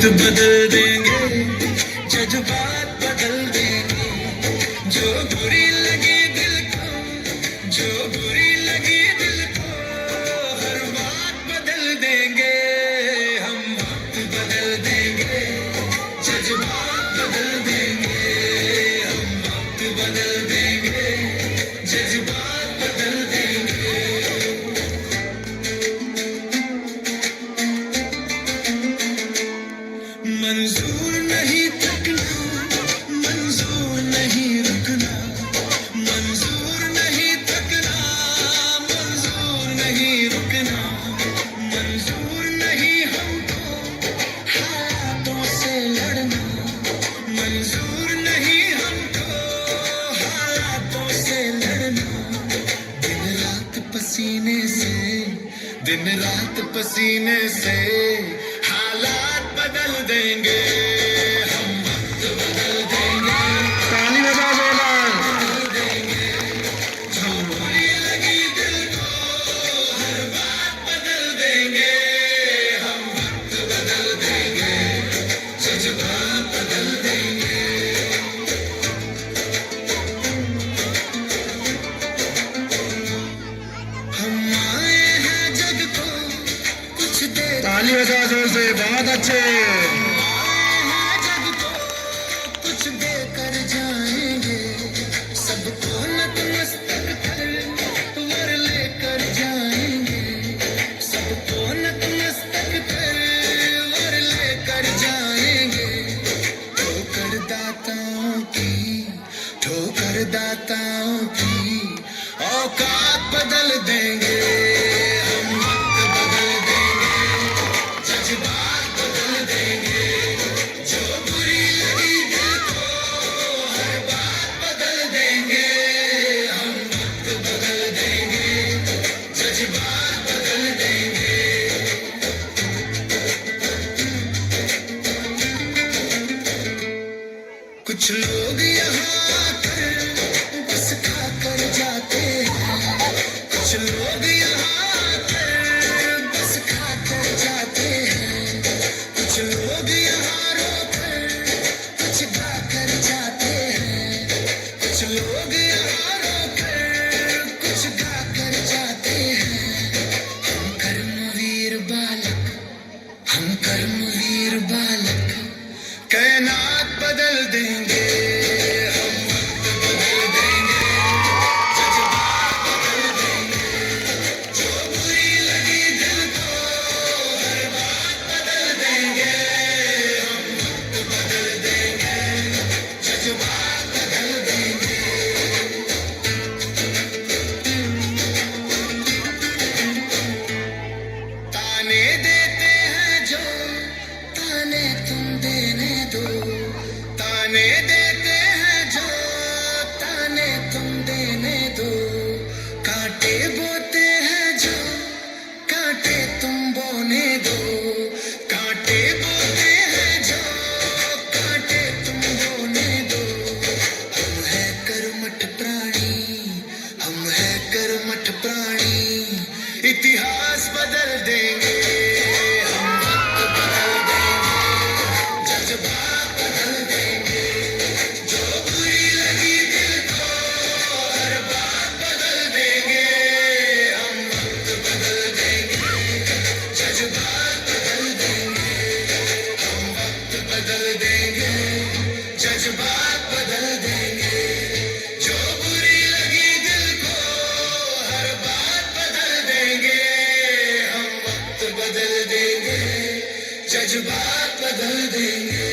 वक्त बदल देंगे, जज्बात बदल देंगे। जो बुरी लगी दिल को, जो बुरी लगी दिल को, हर बात बदल देंगे। हम वक्त बदल देंगे, जज्बात बदल देंगे। हम वक्त बदल देंगे, जज्बात बदल देंगे। मंजूर नहीं थकना, मंजूर नहीं रुकना, मंजूर नहीं थकना, मंजूर नहीं रुकना, मंजूर नहीं हमको हालातों से लड़ना, मंजूर नहीं हमको हालातों से लड़ना। दिन रात पसीने से, दिन रात पसीने से हालात बदल देंगे। हम वक्त बदल देंगे, ताली बजा देना। बदल देंगे। जो बुरी लगी दिल को, हर बात बदल देंगे। हम वक्त बदल देंगे, जज्बात बदल देंगे। हम आए हैं जग को कुछ देर, ताली बजा जोर से, बहुत अच्छे। जग को कुछ देकर जाएंगे। सबको नतमस्तक कर वर लेकर जाएंगे। सबको नतमस्तक कर वर लेकर जाएंगे। ठोकर दाताओं की, ठोकर दाताओं की औकात बदल देंगे। हम वक्त बदल देंगे, जज्बात बदल देंगे। जो बुरी लगी दिल को, हर बात बदल देंगे। हम वक्त बदल देंगे, जज्बात बदल देंगे। कुछ लोग यहाँ आकर बस खाकर जाते हैं। कुछ लोग यहाँ आकर बस खाकर जाते हैं। कुछ लोग यहाँ रोकर कुछ गाकर जाते हैं। कुछ लोग यहाँ रोकर कुछ गाकर जाते हैं। हम कर्मवीर बालक, हम कर्मवीर बालक कायनात बदल देंगे। हम वक्त बदल देंगे, जज्बात बदल देंगे। जो बुरी लगी दिल को, हर बात बदल देंगे। हम वक्त बदल देंगे, जज्बात बदल देंगे। ताने देते हैं जो, ताने तुम देने दो। ताने देते हैं जो, ताने तुम देने दो। कांटे बोते हैं जो, कांटे तुम बोने दो। कांटे बोते हैं जो, कांटे तुम बोने दो। हम है कर्मठ प्राणी, हम है कर्मठ प्राणी, इतिहास बदल देंगे। हम वक्त बदल देंगे, जज्बात बदल देंगे। जो बुरी लगी दिल को, हर बात बदल देंगे। हम वक्त बदल देंगे, जज्बात बदल देंगे। हम वक्त बदल देंगे, जज्बात बदल देंगे। जो बुरी लगी दिल को, हर बात बदल देंगे। हम वक्त बदल देंगे, जज्बात बदल देंगे।